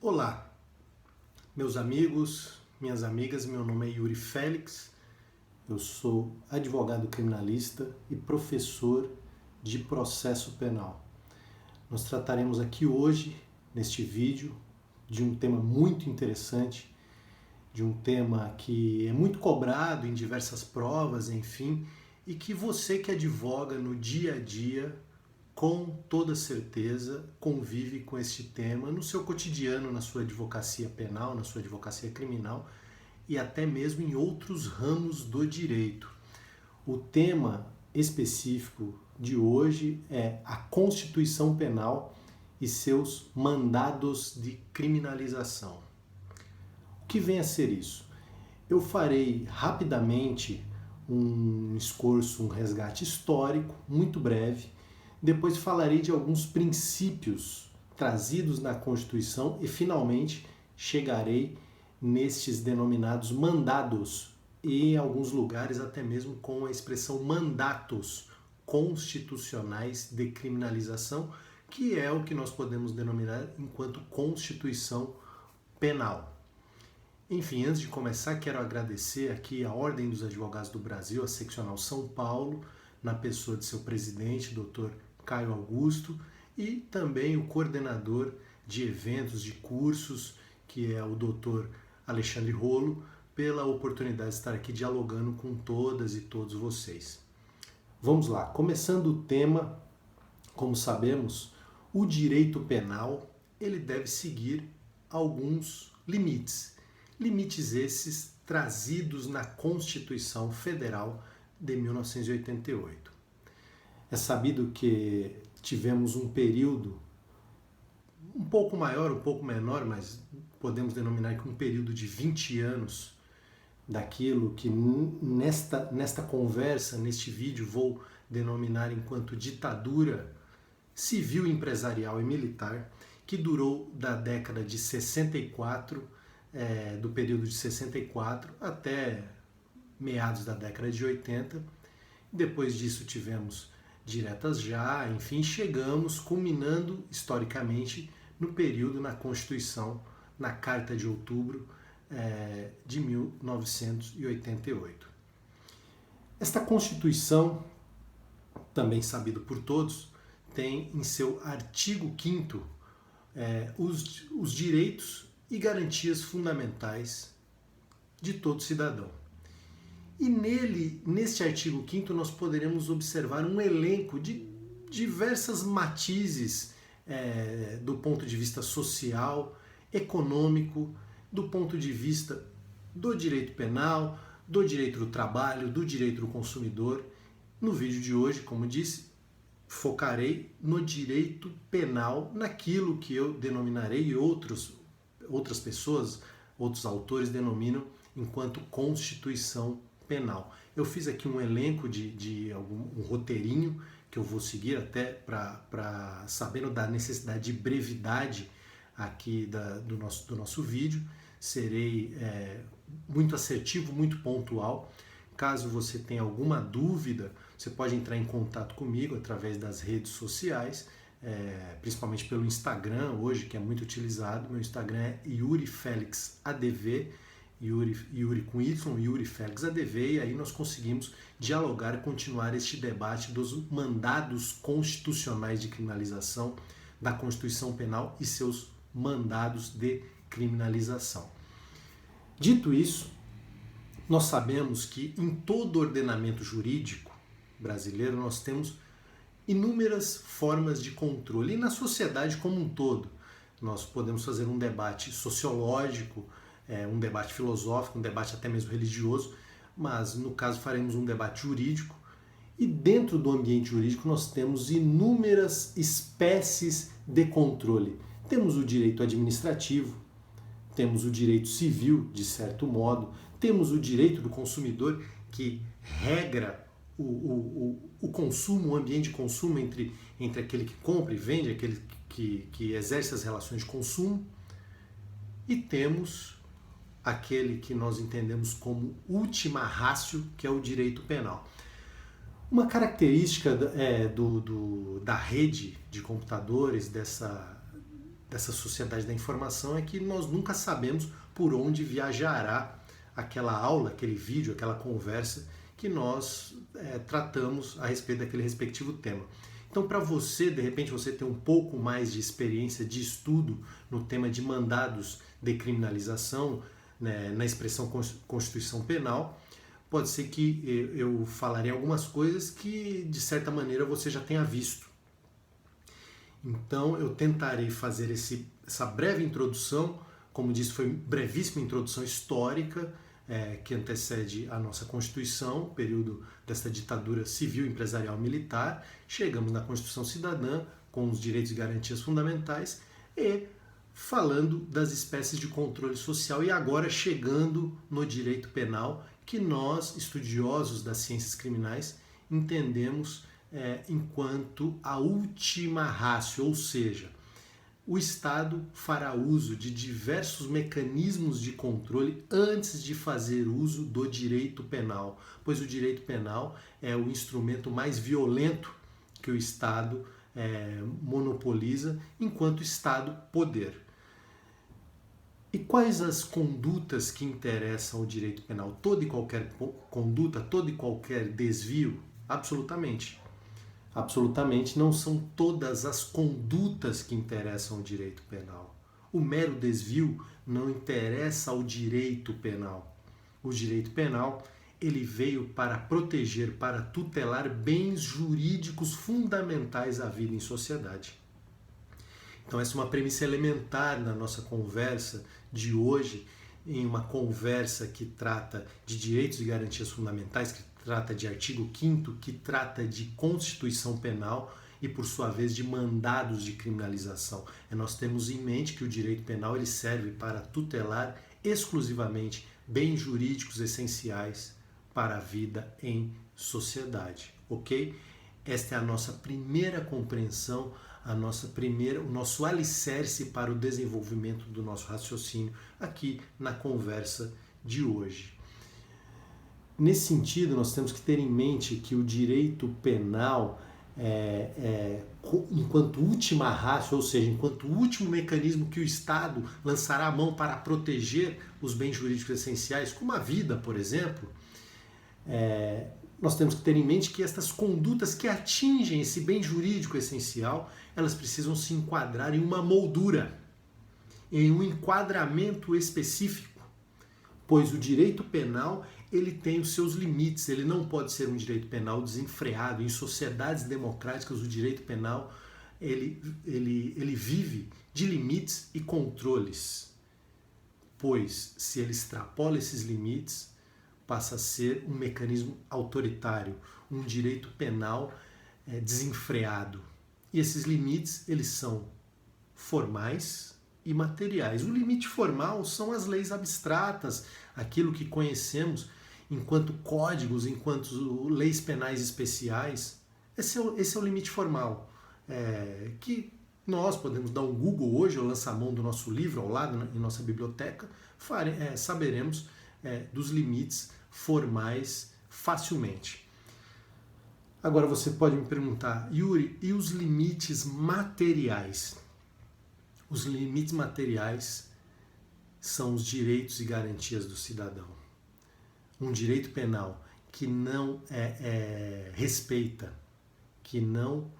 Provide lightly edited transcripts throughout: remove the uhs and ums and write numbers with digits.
Olá, meus amigos, minhas amigas, meu nome é Yuri Félix, eu sou advogado criminalista e professor de processo penal. Nós trataremos aqui hoje, neste vídeo, de um tema muito interessante, de um tema que é muito cobrado em diversas provas, enfim, e que você que advoga no dia a dia, com toda certeza, convive com este tema no seu cotidiano, na sua advocacia penal, na sua advocacia criminal e até mesmo em outros ramos do direito. O tema específico de hoje é a Constituição Penal e seus mandados de criminalização. O que vem a ser isso? Eu farei rapidamente um esforço, um resgate histórico, muito breve. Depois falarei de alguns princípios trazidos na Constituição e, finalmente, chegarei nestes denominados mandados e, em alguns lugares, até mesmo com a expressão mandatos constitucionais de criminalização, que é o que nós podemos denominar enquanto Constituição Penal. Enfim, antes de começar, quero agradecer aqui a Ordem dos Advogados do Brasil, a Seccional São Paulo, na pessoa de seu presidente, Dr. Caio Augusto, e também o coordenador de eventos, de cursos, que é o Dr. Alexandre Rolo, pela oportunidade de estar aqui dialogando com todas e todos vocês. Vamos lá, começando o tema, como sabemos, o direito penal ele deve seguir alguns limites. Limites esses trazidos na Constituição Federal de 1988. É sabido que tivemos um período um pouco maior, um pouco menor, mas podemos denominar que um período de 20 anos daquilo que nesta conversa, neste vídeo, vou denominar enquanto ditadura civil, empresarial e militar, que durou da década de 64, do período de 64 até meados da década de 80. Depois disso tivemos diretas já, enfim, chegamos culminando historicamente no período na Constituição, na Carta de Outubro de 1988. Esta Constituição, também sabido por todos, tem em seu artigo 5º os direitos e garantias fundamentais de todo cidadão. E neste artigo 5º, nós poderemos observar um elenco de diversas matizes do ponto de vista social, econômico, do ponto de vista do direito penal, do direito do trabalho, do direito do consumidor. No vídeo de hoje, como disse, focarei no direito penal, naquilo que eu denominarei e outras pessoas, outros autores denominam enquanto Constituição Penal. Eu fiz aqui um elenco um roteirinho que eu vou seguir até sabendo da necessidade de brevidade aqui do nosso vídeo. Serei muito assertivo, muito pontual. Caso você tenha alguma dúvida, você pode entrar em contato comigo através das redes sociais, principalmente pelo Instagram hoje, que é muito utilizado. Meu Instagram é Yuri Félix ADV, Yuri com Y, Yuri Félix ADV, e aí nós conseguimos dialogar e continuar este debate dos mandados constitucionais de criminalização da Constituição Penal e seus mandados de criminalização. Dito isso, nós sabemos que em todo ordenamento jurídico brasileiro nós temos inúmeras formas de controle, e na sociedade como um todo. Nós podemos fazer um debate sociológico, um debate filosófico, um debate até mesmo religioso, mas no caso faremos um debate jurídico, e dentro do ambiente jurídico nós temos inúmeras espécies de controle. Temos o direito administrativo, temos o direito civil, de certo modo, temos o direito do consumidor, que regra o consumo, o ambiente de consumo entre aquele que compra e vende, aquele que exerce as relações de consumo, e temos aquele que nós entendemos como ultima ratio, que é o direito penal. Uma característica da rede de computadores, dessa sociedade da informação é que nós nunca sabemos por onde viajará aquela aula, aquele vídeo, aquela conversa que nós tratamos a respeito daquele respectivo tema. Então, para você, de repente, você ter um pouco mais de experiência de estudo no tema de mandados de criminalização, né, na expressão Constituição Penal, pode ser que eu falarei algumas coisas que, de certa maneira, você já tenha visto. Então, eu tentarei fazer essa breve introdução, como disse, foi brevíssima introdução histórica, que antecede a nossa Constituição, período desta ditadura civil, empresarial, militar. Chegamos na Constituição Cidadã, com os direitos e garantias fundamentais, e falando das espécies de controle social, e agora chegando no direito penal, que nós, estudiosos das ciências criminais, entendemos enquanto a última ratio, ou seja, o Estado fará uso de diversos mecanismos de controle antes de fazer uso do direito penal, pois o direito penal é o instrumento mais violento que o Estado monopoliza enquanto Estado-poder. E quais as condutas que interessam ao direito penal? Toda e qualquer conduta, todo e qualquer desvio? Absolutamente. Absolutamente não são todas as condutas que interessam ao direito penal. O mero desvio não interessa ao direito penal. O direito penal, ele veio para proteger, para tutelar bens jurídicos fundamentais à vida em sociedade. Então essa é uma premissa elementar na nossa conversa de hoje, em uma conversa que trata de direitos e garantias fundamentais, que trata de artigo 5º, que trata de Constituição Penal e, por sua vez, de mandados de criminalização. Nós temos em mente que o direito penal ele serve para tutelar exclusivamente bens jurídicos essenciais para a vida em sociedade, ok? Esta é a nossa primeira compreensão, o nosso alicerce para o desenvolvimento do nosso raciocínio aqui na conversa de hoje. Nesse sentido, nós temos que ter em mente que o direito penal, enquanto última ratio, ou seja, enquanto último mecanismo que o Estado lançará a mão para proteger os bens jurídicos essenciais, como a vida, por exemplo, nós temos que ter em mente que estas condutas que atingem esse bem jurídico essencial, elas precisam se enquadrar em uma moldura, em um enquadramento específico, pois o direito penal ele tem os seus limites, ele não pode ser um direito penal desenfreado. Em sociedades democráticas, o direito penal ele vive de limites e controles, pois se ele extrapola esses limites, passa a ser um mecanismo autoritário, um direito penal desenfreado. E esses limites, eles são formais e materiais. O limite formal são as leis abstratas, aquilo que conhecemos enquanto códigos, enquanto leis penais especiais. Esse é o limite formal, que nós podemos dar um Google hoje, ou lançar a mão do nosso livro ao lado, em nossa biblioteca, saberemos dos limites formais facilmente. Agora você pode me perguntar, Yuri, e os limites materiais? Os limites materiais são os direitos e garantias do cidadão. Um direito penal que não respeita, que não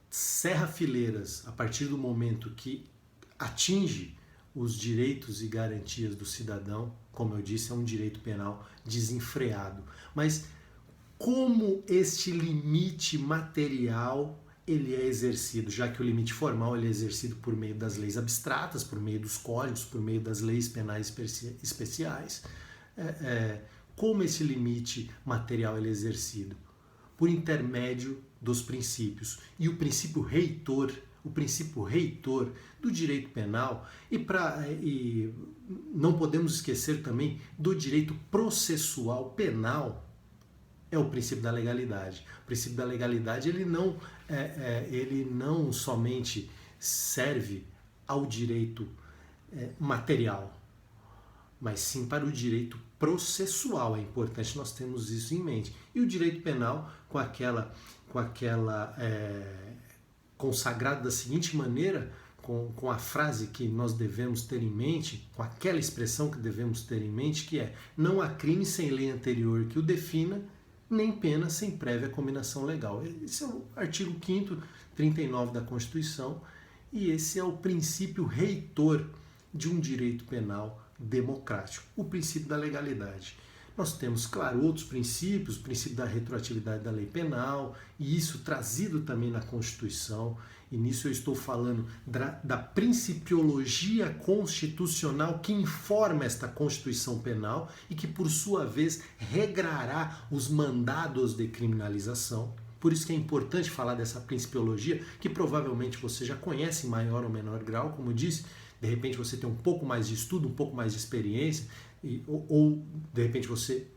cerra fileiras a partir do momento que atinge os direitos e garantias do cidadão, como eu disse, é um direito penal desenfreado. Mas como este limite material ele é exercido, já que o limite formal ele é exercido por meio das leis abstratas, por meio dos códigos, por meio das leis penais especiais. Como esse limite material ele é exercido? Por intermédio dos princípios. E o princípio reitor do direito penal, e não podemos esquecer também do direito processual penal, é o princípio da legalidade. O princípio da legalidade ele não somente serve ao direito material, mas sim para o direito processual. É importante nós termos isso em mente. E o direito penal, com aquela consagrado da seguinte maneira, com a frase que nós devemos ter em mente, com aquela expressão que devemos ter em mente, que é: não há crime sem lei anterior que o defina, nem pena sem prévia combinação legal. Esse é o artigo 5º, 39 da Constituição, e esse é o princípio reitor de um direito penal democrático, o princípio da legalidade. Nós temos, claro, outros princípios, o princípio da retroatividade da lei penal, e isso trazido também na Constituição, e nisso eu estou falando da principiologia constitucional que informa esta Constituição Penal e que, por sua vez, regrará os mandados de criminalização. Por isso que é importante falar dessa principiologia, que provavelmente você já conhece em maior ou menor grau, como eu disse. De repente você tem um pouco mais de estudo, um pouco mais de experiência, ou de repente você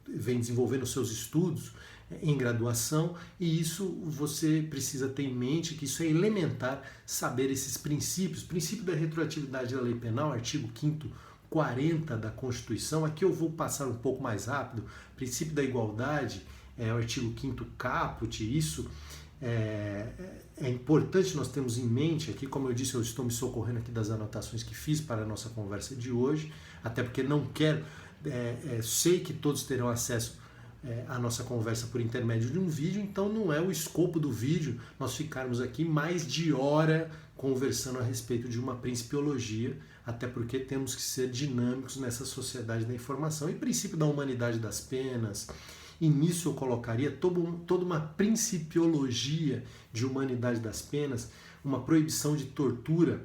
vem desenvolvendo seus estudos em graduação, e isso você precisa ter em mente que isso é elementar, saber esses princípios. Princípio da retroatividade da lei penal, artigo 5º, 40 da Constituição. Aqui eu vou passar um pouco mais rápido. Princípio da igualdade, o artigo 5º caput. Isso é importante nós termos em mente aqui. Como eu disse, eu estou me socorrendo aqui das anotações que fiz para a nossa conversa de hoje, até porque não quero, sei que todos terão acesso à nossa conversa por intermédio de um vídeo, então não é o escopo do vídeo nós ficarmos aqui mais de hora conversando a respeito de uma principiologia, até porque temos que ser dinâmicos nessa sociedade da informação. E princípio da humanidade das penas, e nisso eu colocaria toda uma principiologia de humanidade das penas, uma proibição de tortura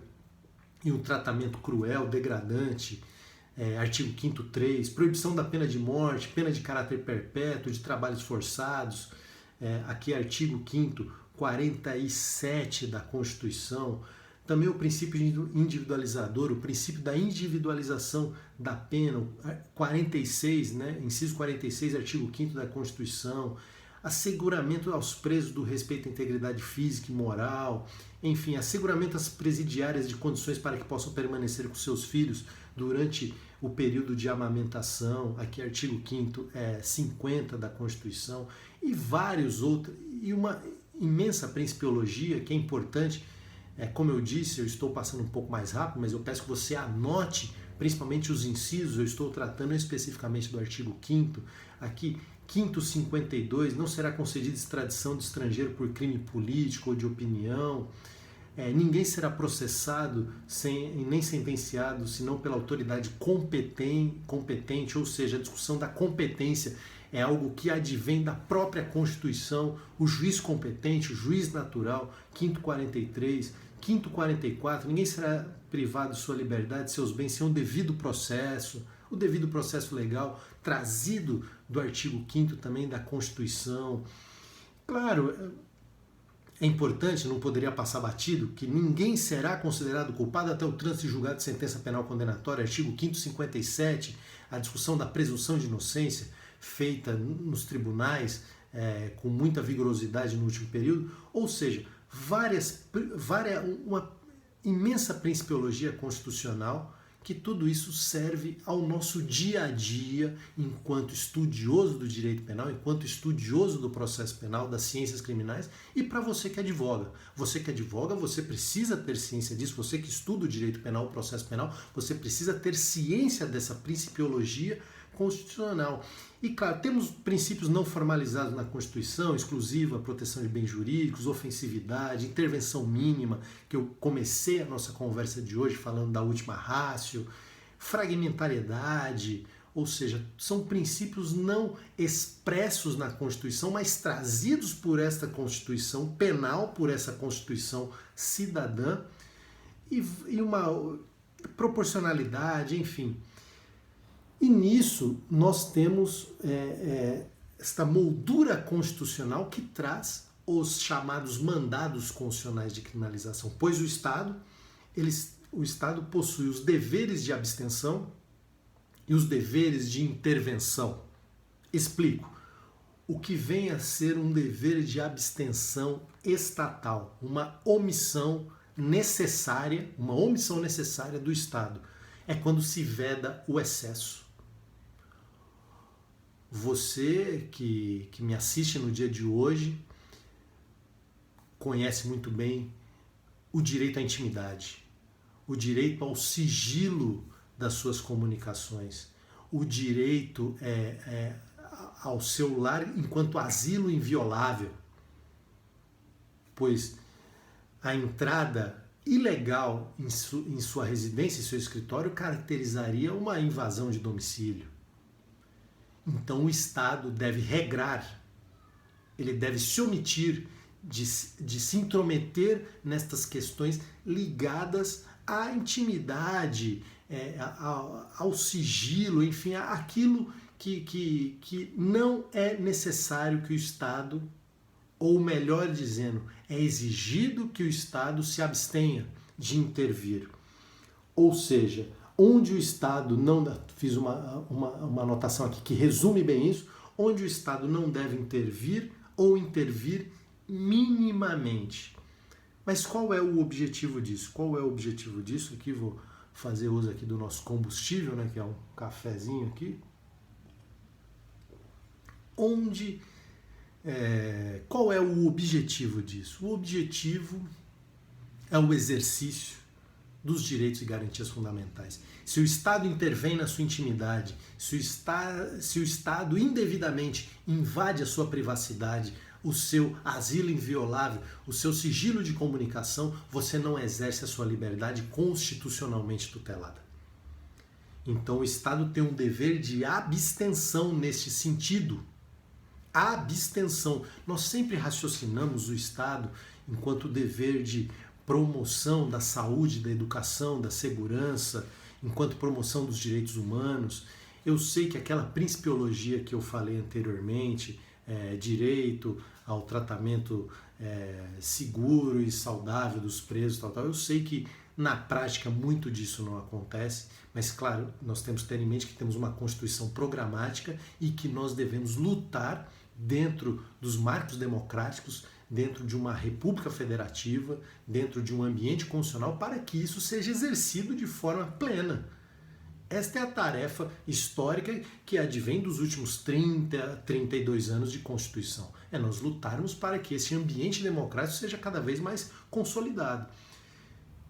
e um tratamento cruel, degradante, artigo 5º 3, proibição da pena de morte, pena de caráter perpétuo, de trabalhos forçados, aqui artigo 5º 47 da Constituição. Também o princípio individualizador, o princípio da individualização da pena, 46, inciso 46, artigo 5º da Constituição, asseguramento aos presos do respeito à integridade física e moral, enfim, asseguramento às presidiárias de condições para que possam permanecer com seus filhos durante o período de amamentação, aqui artigo 5º 50 da Constituição, e vários outros, e uma imensa principiologia que é importante. Como eu disse, eu estou passando um pouco mais rápido, mas eu peço que você anote principalmente os incisos. Eu estou tratando especificamente do artigo 5º, aqui 5º 52, não será concedida extradição de estrangeiro por crime político ou de opinião, ninguém será processado nem sentenciado senão pela autoridade competente, ou seja, a discussão da competência é algo que advém da própria Constituição, o juiz competente, o juiz natural, 5º 43, 5º 44, ninguém será privado de sua liberdade, de seus bens, sem um devido processo, o devido processo legal, trazido do artigo 5º também da Constituição. Claro, é importante, não poderia passar batido, que ninguém será considerado culpado até o trânsito e julgado de sentença penal condenatória, artigo 5º 57, a discussão da presunção de inocência, feita nos tribunais com muita vigorosidade no último período, ou seja, uma imensa principiologia constitucional, que tudo isso serve ao nosso dia a dia enquanto estudioso do direito penal, enquanto estudioso do processo penal, das ciências criminais, e para você que advoga. Você que advoga, você precisa ter ciência disso, você que estuda o direito penal, o processo penal, você precisa ter ciência dessa principiologia constitucional. E claro, temos princípios não formalizados na Constituição, exclusiva, proteção de bens jurídicos, ofensividade, intervenção mínima, que eu comecei a nossa conversa de hoje falando da última ratio, fragmentariedade, ou seja, são princípios não expressos na Constituição, mas trazidos por esta Constituição penal, por essa Constituição cidadã, e uma proporcionalidade, enfim. E nisso nós temos esta moldura constitucional que traz os chamados mandados constitucionais de criminalização, pois o Estado possui os deveres de abstenção e os deveres de intervenção. Explico. O que vem a ser um dever de abstenção estatal, uma omissão necessária do Estado, é quando se veda o excesso. Você que me assiste no dia de hoje conhece muito bem o direito à intimidade, o direito ao sigilo das suas comunicações, o direito ao seu lar enquanto asilo inviolável, pois a entrada ilegal em sua residência, em seu escritório, caracterizaria uma invasão de domicílio. Então o Estado deve regrar, ele deve se omitir de se intrometer nestas questões ligadas à intimidade, ao sigilo, enfim, aquilo que não é necessário que o Estado, ou melhor dizendo, é exigido que o Estado se abstenha de intervir. Ou seja, onde o Estado não... Fiz uma anotação aqui que resume bem isso, onde o Estado não deve intervir ou intervir minimamente. Mas qual é o objetivo disso? Qual é o objetivo disso? Aqui vou fazer uso aqui do nosso combustível, né, que é um cafezinho aqui. Qual é o objetivo disso? O objetivo é o exercício dos direitos e garantias fundamentais. Se o Estado intervém na sua intimidade, se o Estado indevidamente invade a sua privacidade, o seu asilo inviolável, o seu sigilo de comunicação, você não exerce a sua liberdade constitucionalmente tutelada. Então o Estado tem um dever de abstenção neste sentido. A abstenção. Nós sempre raciocinamos o Estado enquanto dever de promoção da saúde, da educação, da segurança, enquanto promoção dos direitos humanos. Eu sei que aquela principiologia que eu falei anteriormente, direito ao tratamento seguro e saudável dos presos, eu sei que na prática muito disso não acontece, mas claro, nós temos que ter em mente que temos uma Constituição programática e que nós devemos lutar dentro dos marcos democráticos, dentro de uma república federativa, dentro de um ambiente constitucional, para que isso seja exercido de forma plena. Esta é a tarefa histórica que advém dos últimos 32 anos de Constituição. É nós lutarmos para que esse ambiente democrático seja cada vez mais consolidado.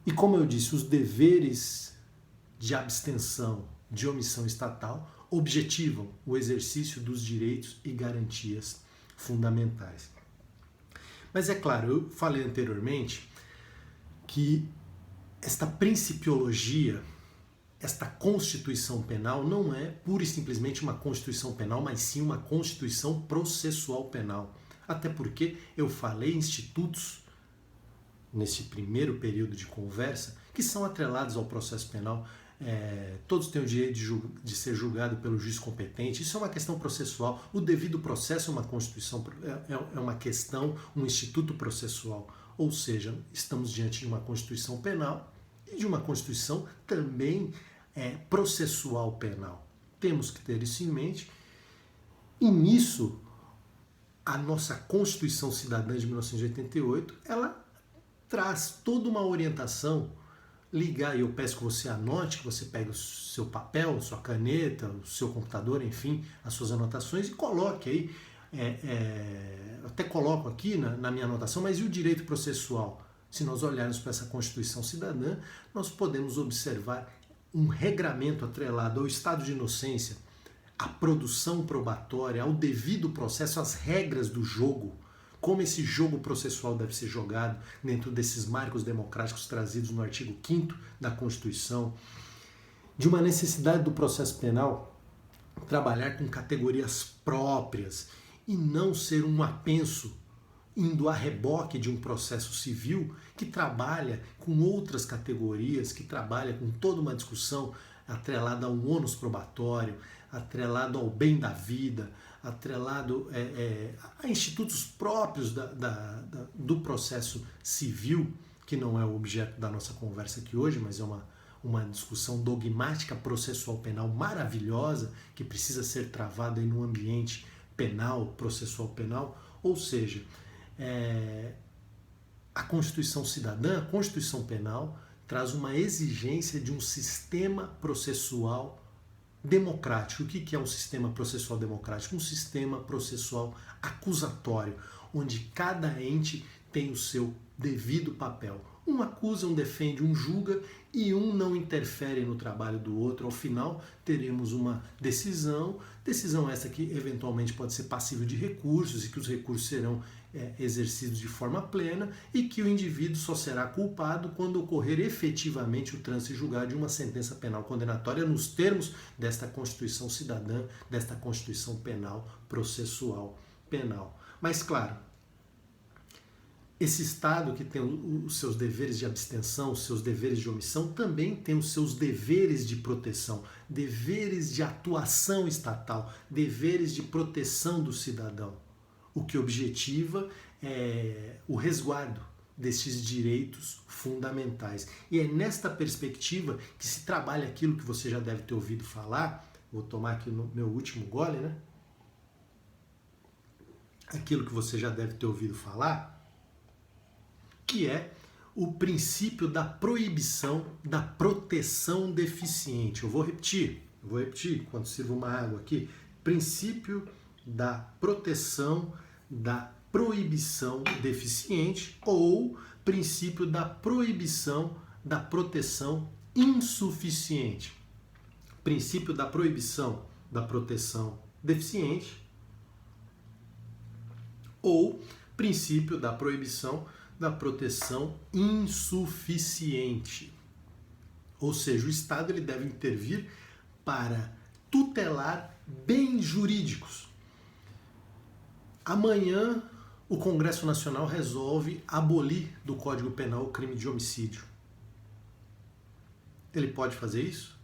E como eu disse, os deveres de abstenção, de omissão estatal, objetivam o exercício dos direitos e garantias fundamentais. Mas é claro, eu falei anteriormente que esta principiologia, esta Constituição Penal não é pura e simplesmente uma Constituição Penal, mas sim uma Constituição Processual Penal. Até porque eu falei institutos, nesse primeiro período de conversa, que são atrelados ao processo penal. Todos têm o direito de ser julgado pelo juiz competente. Isso é uma questão processual. O devido processo é uma Constituição, é uma questão, um instituto processual. Ou seja, estamos diante de uma Constituição penal e de uma Constituição também processual penal. Temos que ter isso em mente. E nisso, a nossa Constituição Cidadã de 1988, ela traz toda uma orientação. Ligar, e eu peço que você anote, que você pegue o seu papel, sua caneta, o seu computador, enfim, as suas anotações e coloque aí, até coloco aqui na minha anotação, mas e o direito processual? Se nós olharmos para essa Constituição Cidadã, nós podemos observar um regramento atrelado ao estado de inocência, à produção probatória, ao devido processo, às regras do jogo, como esse jogo processual deve ser jogado dentro desses marcos democráticos trazidos no artigo 5º da Constituição, de uma necessidade do processo penal trabalhar com categorias próprias e não ser um apenso indo a reboque de um processo civil que trabalha com outras categorias, que trabalha com toda uma discussão atrelada ao ônus probatório, atrelado ao bem da vida, atrelado a institutos próprios do processo civil, que não é o objeto da nossa conversa aqui hoje, mas é uma discussão dogmática processual penal maravilhosa, que precisa ser travada em um ambiente penal, processual penal. Ou seja, a Constituição Cidadã, a Constituição Penal, traz uma exigência de um sistema processual democrático. O que é um sistema processual democrático? Um sistema processual acusatório, onde cada ente tem o seu devido papel, Um acusa, um defende, um julga e um não interfere no trabalho do outro. Ao final, teremos uma decisão essa que eventualmente pode ser passível de recursos e que os recursos serão exercidos de forma plena e que o indivíduo só será culpado quando ocorrer efetivamente o trânsito e julgar de uma sentença penal condenatória nos termos desta Constituição Cidadã, desta Constituição Penal, Processual Penal. Mas, claro, esse Estado que tem os seus deveres de abstenção, os seus deveres de omissão, também tem os seus deveres de proteção, deveres de atuação estatal, deveres de proteção do cidadão, o que objetiva é o resguardo desses direitos fundamentais. E é nesta perspectiva que se trabalha aquilo que você já deve ter ouvido falar, vou tomar aqui no meu último gole, né? Aquilo que você já deve ter ouvido falar, que é o princípio da proibição da proteção deficiente. Eu vou repetir enquanto sirvo uma água aqui. Princípio da proteção da proibição deficiente ou princípio da proibição da proteção insuficiente. Princípio da proibição da proteção deficiente ou princípio da proibição da proteção insuficiente. Ou seja, o Estado ele deve intervir para tutelar bens jurídicos. Amanhã, o Congresso Nacional resolve abolir do Código Penal o crime de homicídio. Ele pode fazer isso?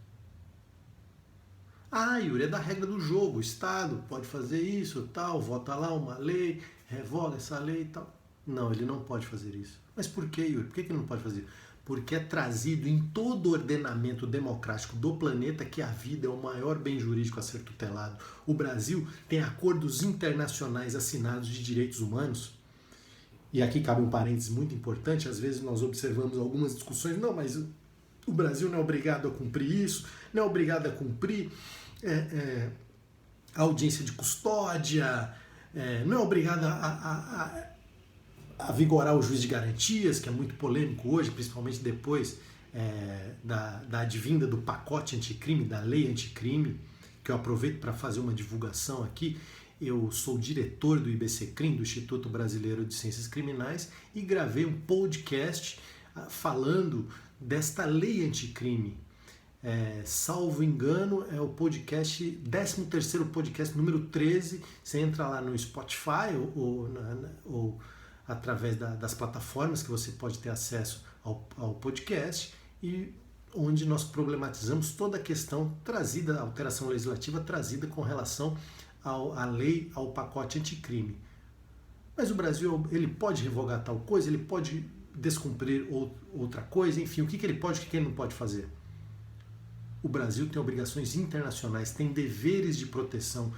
Ah, Yuri, é da regra do jogo. O Estado pode fazer isso, tal, vota lá uma lei, revoga essa lei e tal. Não, ele não pode fazer isso. Mas por que, Yuri? Por que ele não pode fazer? Porque é trazido em todo o ordenamento democrático do planeta que a vida é o maior bem jurídico a ser tutelado. O Brasil tem acordos internacionais assinados de direitos humanos. E aqui cabe um parênteses muito importante. Às vezes nós observamos algumas discussões. Não, mas o Brasil não é obrigado a cumprir isso, não é obrigado a cumprir a audiência de custódia, não é obrigado a vigorar o juiz de garantias, que é muito polêmico hoje, principalmente depois da advinda do pacote anticrime, da lei anticrime, que eu aproveito para fazer uma divulgação aqui. Eu sou diretor do IBCCRIM, do Instituto Brasileiro de Ciências Criminais, e gravei um podcast falando desta lei anticrime. Salvo engano, é o podcast, 13º podcast, número 13. Você entra lá no Spotify ou através das plataformas que você pode ter acesso ao podcast, e onde nós problematizamos toda a questão trazida, a alteração legislativa trazida com relação à lei, ao pacote anticrime. Mas o Brasil, ele pode revogar tal coisa, ele pode descumprir outra coisa, enfim, o que ele pode e o que ele não pode fazer? O Brasil tem obrigações internacionais, tem deveres de proteção,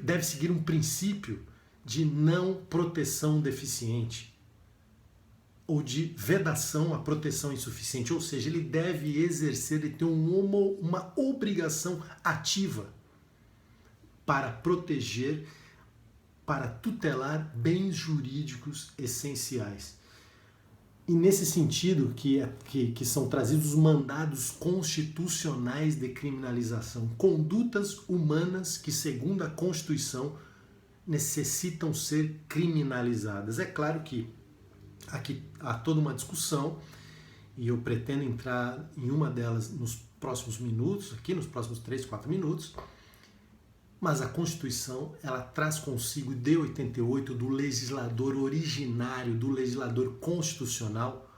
deve seguir um princípio de não proteção deficiente ou de vedação à proteção insuficiente, ou seja, ele deve exercer, ele tem uma obrigação ativa para proteger, para tutelar bens jurídicos essenciais. E nesse sentido que são trazidos os mandados constitucionais de criminalização, condutas humanas que, segundo a Constituição, necessitam ser criminalizadas. É claro que aqui há toda uma discussão, e eu pretendo entrar em uma delas nos próximos minutos, aqui nos próximos 3, 4 minutos, mas a Constituição, ela traz consigo, de 88, do legislador originário, do legislador constitucional,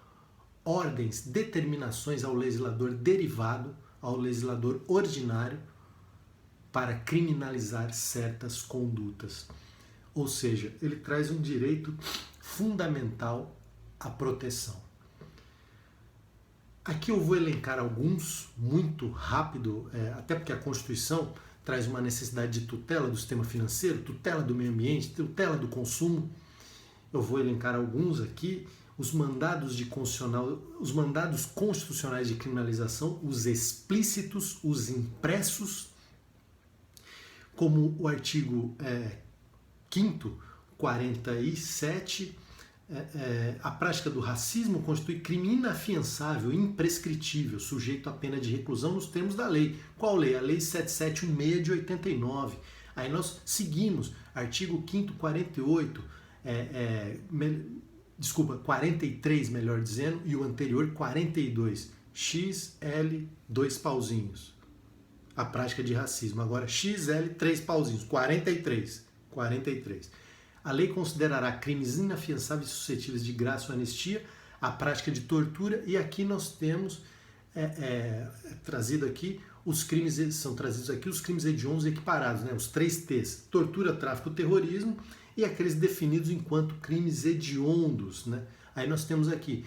ordens, determinações ao legislador derivado, ao legislador ordinário, para criminalizar certas condutas. Ou seja, ele traz um direito fundamental à proteção. Aqui eu vou elencar alguns, muito rápido, até porque a Constituição traz uma necessidade de tutela do sistema financeiro, tutela do meio ambiente, tutela do consumo. Eu vou elencar alguns aqui, os mandados constitucionais de criminalização, os explícitos, os impressos, como o artigo 5º, 47, A prática do racismo constitui crime inafiançável, imprescritível, sujeito à pena de reclusão nos termos da lei. Qual lei? A Lei 7716 de 89. Aí nós seguimos, artigo 5º, 48, 43, melhor dizendo, e o anterior 42. XL, 2 pauzinhos. A prática de racismo. Agora XL, 3 pauzinhos. 43. A lei considerará crimes inafiançáveis e suscetíveis de graça ou anistia a prática de tortura, e aqui nós temos trazido aqui os crimes, são trazidos aqui os crimes hediondos equiparados, né? Os 3 T's: tortura, tráfico, terrorismo, e aqueles definidos enquanto crimes hediondos, né? Aí nós temos aqui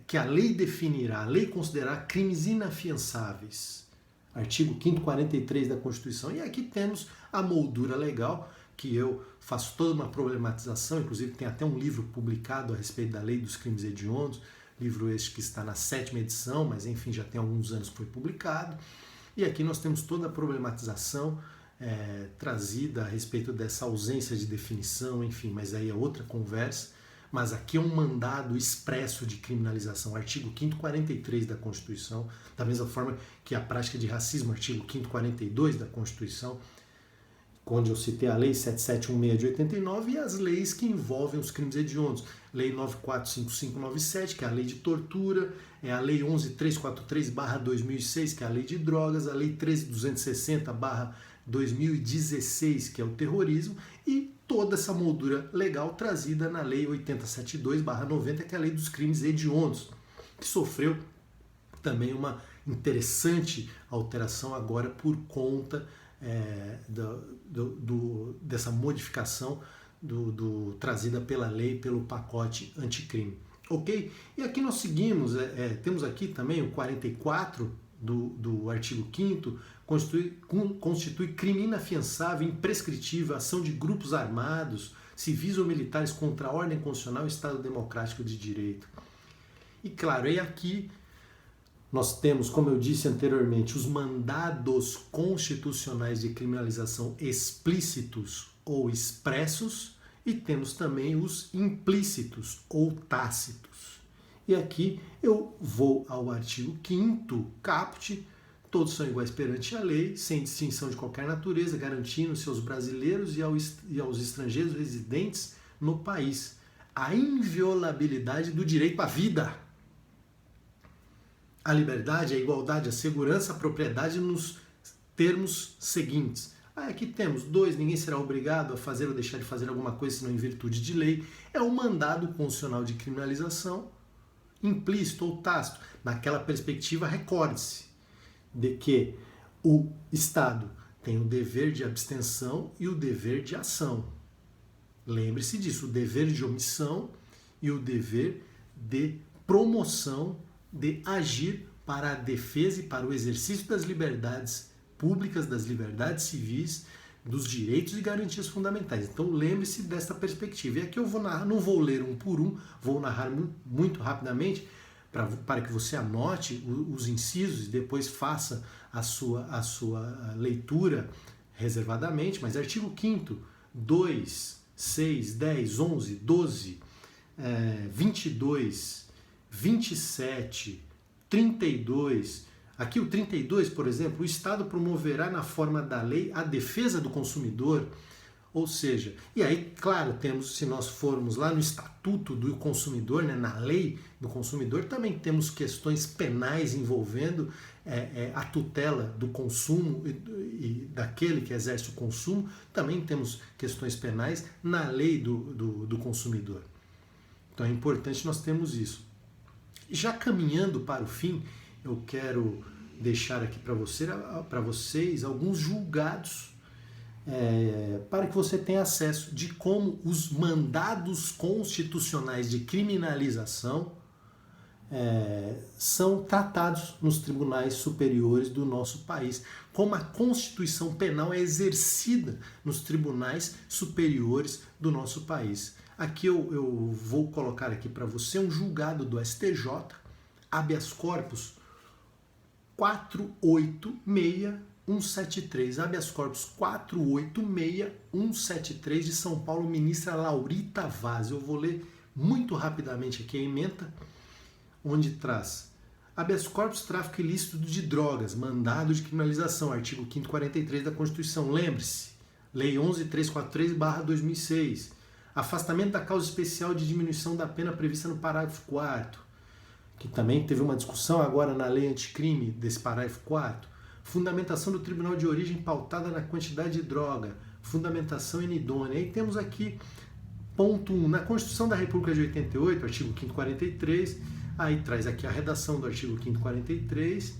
que a lei definirá, a lei considerará crimes inafiançáveis. Artigo 5º, 43 da Constituição. E aqui temos a moldura legal, que eu faço toda uma problematização, inclusive tem até um livro publicado a respeito da lei dos crimes hediondos, livro este que está na 7ª edição, mas enfim, já tem alguns anos que foi publicado. E aqui nós temos toda a problematização trazida a respeito dessa ausência de definição, enfim, mas aí é outra conversa. Mas aqui é um mandado expresso de criminalização, artigo 5º, 43 da Constituição, da mesma forma que a prática de racismo, artigo 5º, 42 da Constituição, onde eu citei a Lei 7716 de 89 e as leis que envolvem os crimes hediondos. Lei 945597, que é a lei de tortura, a Lei 11343/2006, que é a lei de drogas, a Lei 13260/2016, que é o terrorismo, e toda essa moldura legal trazida na Lei 8072/90, que é a lei dos crimes hediondos, que sofreu também uma interessante alteração agora por conta dessa modificação trazida pela lei, pelo pacote anticrime. Ok? E aqui nós seguimos, temos aqui também o 44 do artigo 5º, constitui crime inafiançável, imprescritível, ação de grupos armados, civis ou militares contra a ordem constitucional e Estado democrático de direito. E claro, aí aqui nós temos, como eu disse anteriormente, os mandados constitucionais de criminalização explícitos ou expressos, e temos também os implícitos ou tácitos. E aqui eu vou ao artigo 5º, caput: todos são iguais perante a lei, sem distinção de qualquer natureza, garantindo-se aos brasileiros e aos estrangeiros residentes no país a inviolabilidade do direito à vida, a liberdade, a igualdade, a segurança, a propriedade nos termos seguintes. Aqui temos 2, ninguém será obrigado a fazer ou deixar de fazer alguma coisa senão em virtude de lei. É o mandado constitucional de criminalização, implícito ou tácito. Naquela perspectiva, recorde-se de que o Estado tem o dever de abstenção e o dever de ação. Lembre-se disso, o dever de omissão e o dever de promoção, de agir para a defesa e para o exercício das liberdades públicas, das liberdades civis, dos direitos e garantias fundamentais. Então lembre-se desta perspectiva. E aqui eu vou narrar, não vou ler um por um, vou narrar muito rapidamente para que você anote os incisos e depois faça a sua leitura reservadamente. Mas artigo 5º, 2, 6, 10, 11, 12, 22, 27, 32. Aqui o 32, por exemplo: o Estado promoverá na forma da lei a defesa do consumidor. Ou seja, e aí, claro, temos, se nós formos lá no Estatuto do Consumidor, né, na lei do consumidor, também temos questões penais envolvendo a tutela do consumo e daquele que exerce o consumo. Também temos questões penais na lei do consumidor. Então é importante nós termos isso. Já caminhando para o fim, eu quero deixar aqui para vocês alguns julgados para que você tenha acesso de como os mandados constitucionais de criminalização são tratados nos tribunais superiores do nosso país, como a Constituição Penal é exercida nos tribunais superiores do nosso país. Aqui eu vou colocar aqui para você um julgado do STJ, habeas corpus 4861 173, habeas corpus 486173 de São Paulo, ministra Laurita Vaz. Eu vou ler muito rapidamente aqui a ementa, onde traz habeas corpus, tráfico ilícito de drogas, mandado de criminalização, artigo 543 da Constituição. Lembre-se, Lei 11.343/2006. Afastamento da causa especial de diminuição da pena prevista no parágrafo 4º, que também teve uma discussão agora na lei anticrime desse parágrafo 4º. Fundamentação do tribunal de origem pautada na quantidade de droga, fundamentação inidônea. Aí temos aqui, ponto 1, na Constituição da República de 88, artigo 543, aí traz aqui a redação do artigo 543,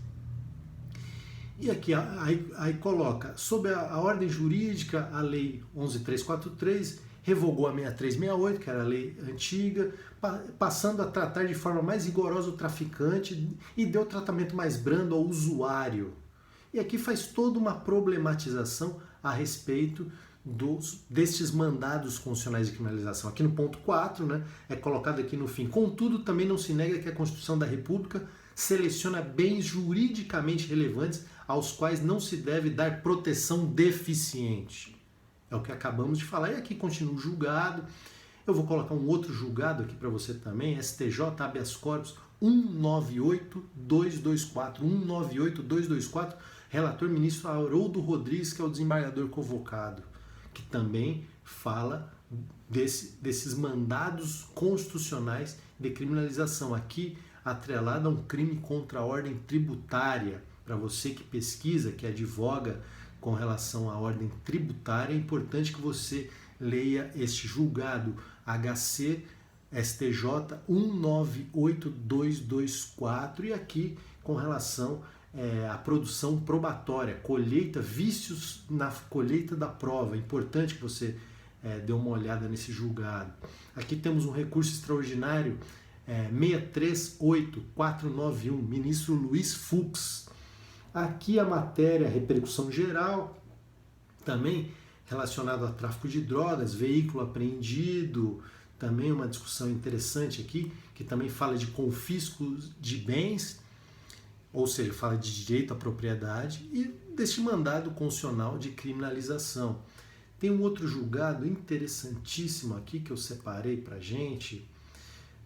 e aqui aí coloca, sob a ordem jurídica, a lei 11.343 revogou a 6368, que era a lei antiga, passando a tratar de forma mais rigorosa o traficante e deu tratamento mais brando ao usuário. E aqui faz toda uma problematização a respeito destes mandados constitucionais de criminalização. Aqui no ponto 4, né, é colocado aqui no fim. Contudo, também não se nega que a Constituição da República seleciona bens juridicamente relevantes aos quais não se deve dar proteção deficiente. É o que acabamos de falar. E aqui continua o julgado. Eu vou colocar um outro julgado aqui para você também. STJ habeas corpus 198224. 198224. Relator ministro Haroldo Rodrigues, que é o desembargador convocado, que também fala desses mandados constitucionais de criminalização. Aqui, atrelado a um crime contra a ordem tributária. Para você que pesquisa, que advoga com relação à ordem tributária, é importante que você leia este julgado HC STJ 198224 e aqui com relação à produção probatória, colheita, vícios na colheita da prova. É importante que você dê uma olhada nesse julgado. Aqui temos um recurso extraordinário 638491, ministro Luiz Fux. Aqui a matéria, repercussão geral, também relacionado a tráfico de drogas, veículo apreendido, também uma discussão interessante aqui, que também fala de confisco de bens, ou seja, fala de direito à propriedade e deste mandado constitucional de criminalização. Tem um outro julgado interessantíssimo aqui que eu separei para a gente,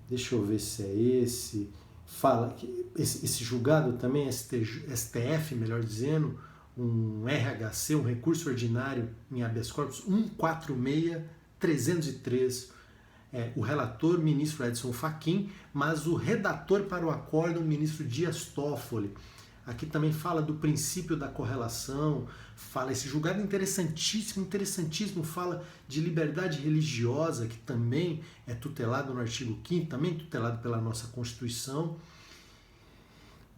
deixa eu ver se é esse. Fala que esse julgado também, STF, melhor dizendo, um RHC, um recurso ordinário em habeas corpus 146303, o relator, ministro Edson Fachin, mas o redator para o acórdão, ministro Dias Toffoli. Aqui também fala do princípio da correlação, fala esse julgado interessantíssimo, fala de liberdade religiosa, que também é tutelado no artigo 5º, também tutelado pela nossa Constituição.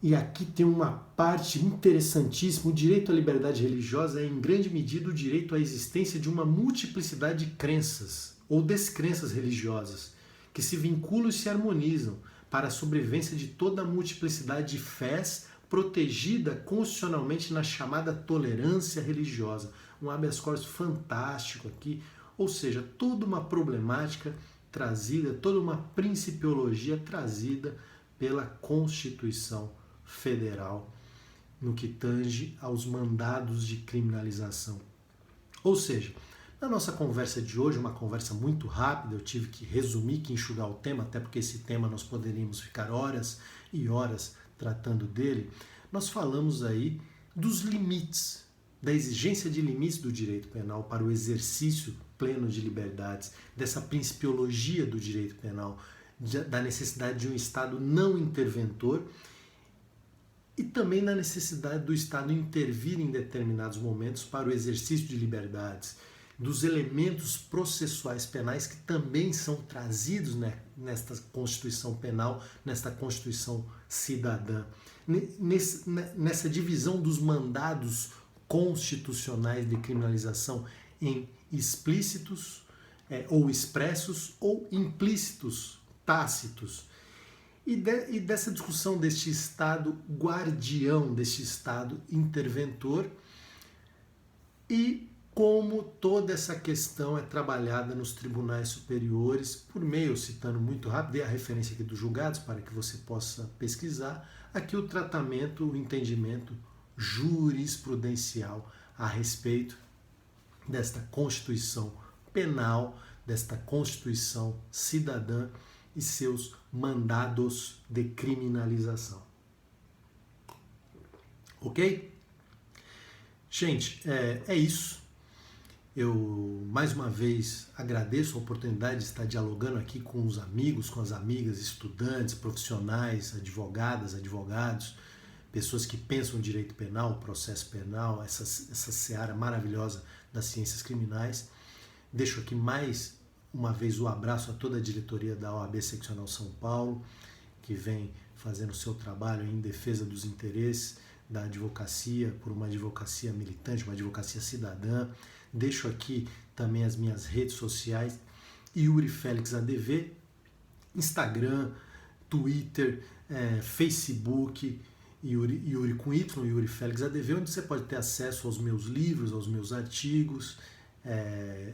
E aqui tem uma parte interessantíssima, o direito à liberdade religiosa é em grande medida o direito à existência de uma multiplicidade de crenças ou descrenças religiosas, que se vinculam e se harmonizam para a sobrevivência de toda a multiplicidade de fés protegida constitucionalmente na chamada tolerância religiosa. Um habeas corpus fantástico aqui, ou seja, toda uma problemática trazida, toda uma principiologia trazida pela Constituição Federal no que tange aos mandados de criminalização. Ou seja, na nossa conversa de hoje, uma conversa muito rápida, eu tive que resumir, que enxugar o tema, até porque esse tema nós poderíamos ficar horas e horas tratando dele. Nós falamos aí dos limites, da exigência de limites do direito penal para o exercício pleno de liberdades, dessa principiologia do direito penal, da necessidade de um Estado não interventor e também da necessidade do Estado intervir em determinados momentos para o exercício de liberdades, dos elementos processuais penais que também são trazidos, né, nesta Constituição Penal, nesta Constituição Cidadã. Nessa divisão dos mandados constitucionais de criminalização em explícitos ou expressos ou implícitos, tácitos. E dessa discussão deste Estado guardião, deste Estado interventor, e como toda essa questão é trabalhada nos tribunais superiores, por meio, citando muito rápido, dei a referência aqui dos julgados para que você possa pesquisar, aqui o tratamento, o entendimento jurisprudencial a respeito desta Constituição Penal, desta Constituição Cidadã e seus mandados de criminalização. Ok? Gente, é isso. Eu, mais uma vez, agradeço a oportunidade de estar dialogando aqui com os amigos, com as amigas, estudantes, profissionais, advogadas, advogados, pessoas que pensam direito penal, processo penal, essa seara maravilhosa das ciências criminais. Deixo aqui mais uma vez o abraço a toda a diretoria da OAB Seccional São Paulo, que vem fazendo o seu trabalho em defesa dos interesses da advocacia, por uma advocacia militante, uma advocacia cidadã. Deixo aqui também as minhas redes sociais, Yuri Félix ADV, Instagram, Twitter, Facebook, Yuri com Y, Yuri Félix ADV, onde você pode ter acesso aos meus livros, aos meus artigos,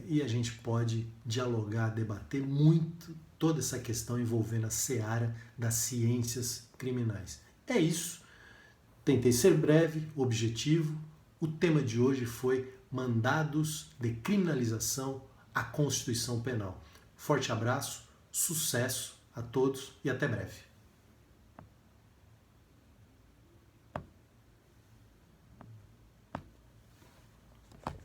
e a gente pode dialogar, debater muito toda essa questão envolvendo a seara das ciências criminais. É isso. Tentei ser breve, objetivo. O tema de hoje foi mandados de criminalização à Constituição Penal. Forte abraço, sucesso a todos e até breve.